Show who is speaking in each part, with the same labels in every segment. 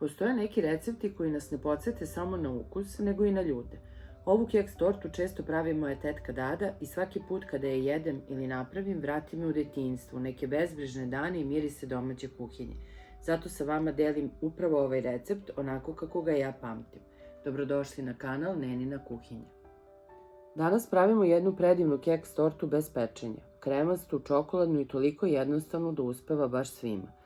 Speaker 1: Postoje neki recepti koji nas ne podsete samo na ukus, nego i na ljude. Ovu keks tortu često pravi moja tetka Dada i svaki put kada je jedem ili napravim, vrati me u detinjstvo, neke bezbrižne dane i mirise domaće kuhinje. Zato sa vama delim upravo ovaj recept onako kako ga ja pamtim. Dobrodošli na kanal Nenina kuhinja. Danas pravimo jednu predivnu keks tortu bez pečenja, kremastu, čokoladnu i toliko jednostavnu da uspeva baš svima.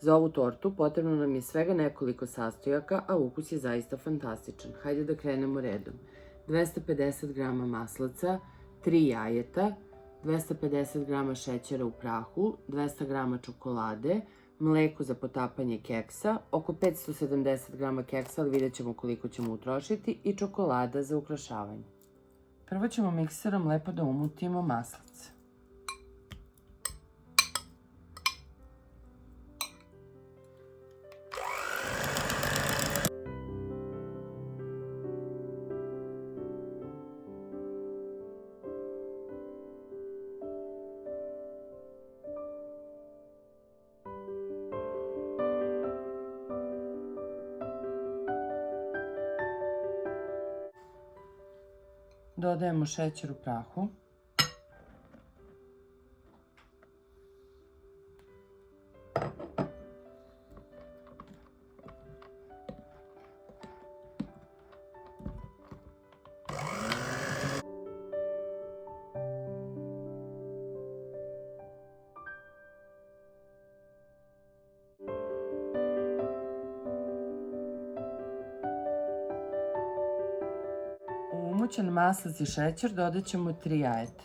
Speaker 1: Za ovu tortu potrebno nam je svega nekoliko sastojaka, a ukus je zaista fantastičan. Hajde da krenemo redom. 250 g maslaca, 3 jajeta, 250 g šećera u prahu, 200 g čokolade, mleko za potapanje keksa, oko 570 g keksa, ali vidjet ćemo koliko ćemo utrošiti, i čokolada za ukrašavanje. Prvo ćemo mikserom lepo da umutimo maslac. Dodajemo šećer u prahu. U umućen maslac i šećer dodat ćemo 3 jajeta.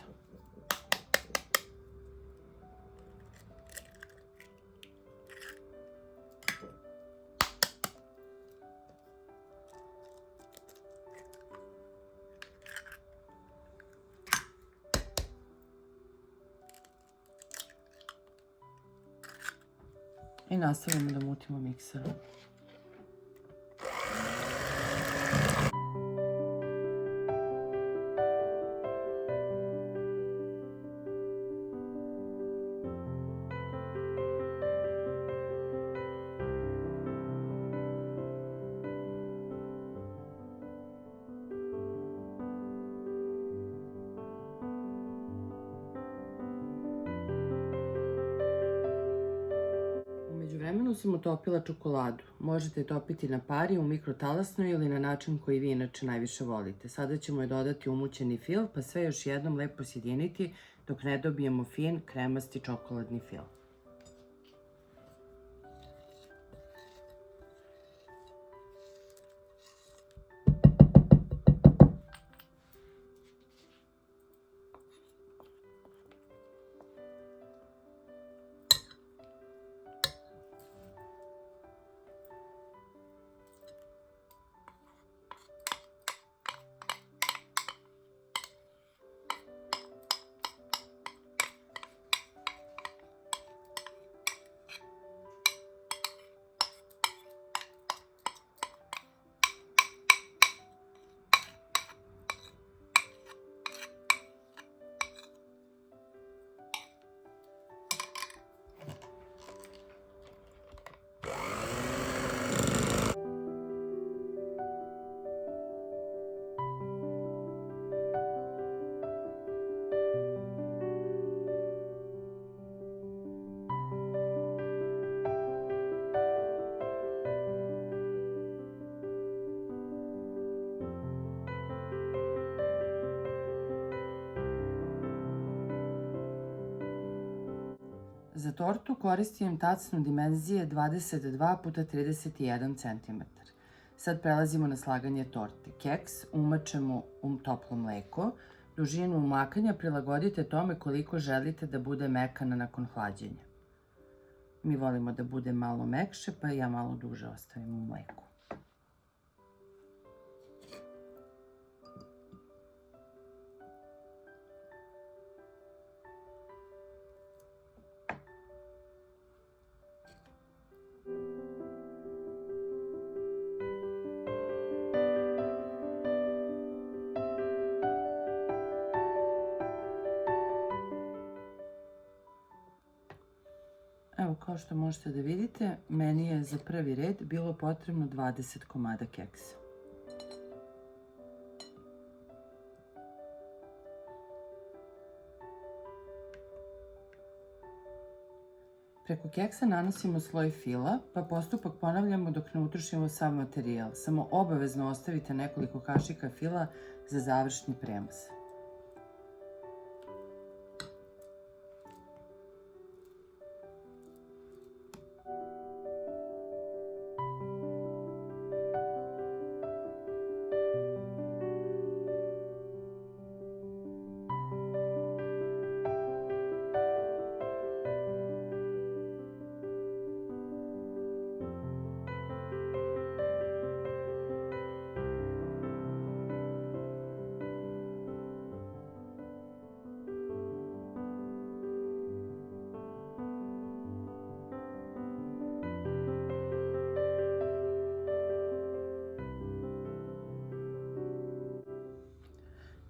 Speaker 1: I nastavljamo da mutimo mikserom. U međuvremenu sam utopila čokoladu. Možete je topiti na pari, u mikrotalasnoj ili na način koji vi inače najviše volite. Sada ćemo je dodati umućeni fil, pa sve još jednom lepo sjediniti dok ne dobijemo fin, kremasti čokoladni fil. Za tortu koristim tacnu dimenzije 22 x 31 cm. Sad prelazimo na slaganje torte. Keks umačemo u toplo mleko. Dužinu umakanja prilagodite tome koliko želite da bude mekana nakon hlađenja. Mi volimo da bude malo mekše, pa ja malo duže ostavim u mleku. Evo, kao što možete da vidite, meni je za prvi red bilo potrebno 20 komada keksa. Preko keksa nanosimo sloj fila, pa postupak ponavljamo dok ne utrošimo sav materijal. Samo obavezno ostavite nekoliko kašika fila za završni premaz.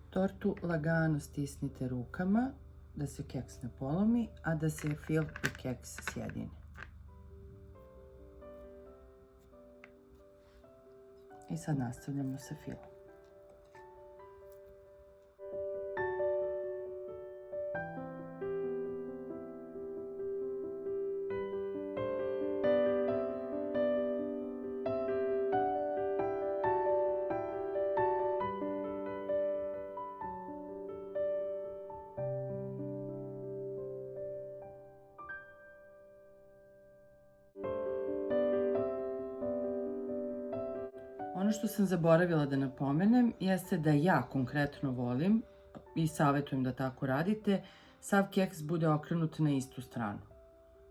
Speaker 1: Tortu lagano stisnite rukama da se keks ne polomi, a da se fil i keks sjedine. I sad nastavljamo sa filom. Ono što sam zaboravila da napomenem jeste da ja konkretno volim i savjetujem da tako radite, sav keks bude okrenut na istu stranu.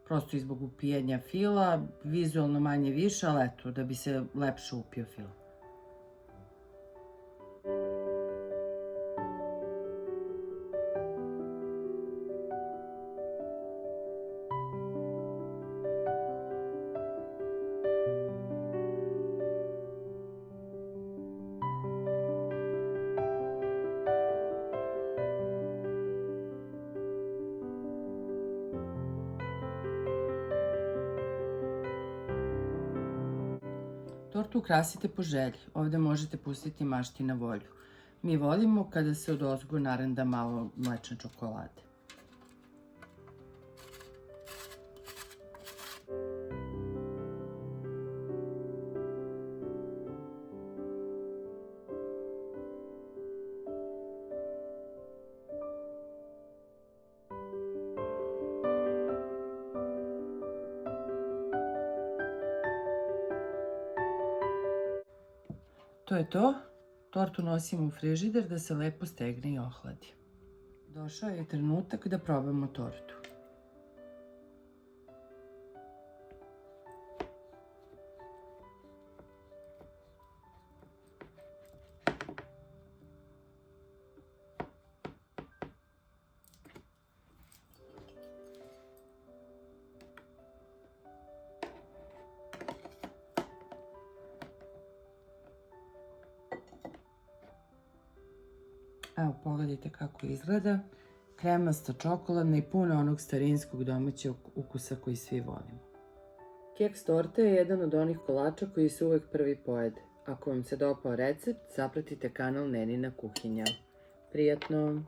Speaker 1: Prosto i zbog upijanja fila, vizualno manje više, ali eto, da bi se lepše upio fil. Tortu ukrasite po želji, ovdje možete pustiti mašti na volju. Mi volimo kada se odozgo narenda malo mlečne čokolade. To je to. Tortu nosimo u frižider da se lepo stegne i ohladi. Došao je trenutak da probamo tortu. Evo, pogledajte kako izgleda. Kremasta, čokoladna i puna onog starinskog domaćeg ukusa koji svi volimo. Keks torte je jedan od onih kolača koji se uvek prvi pojede. Ako vam se dopao recept, zapratite kanal Nenina kuhinja. Prijatno!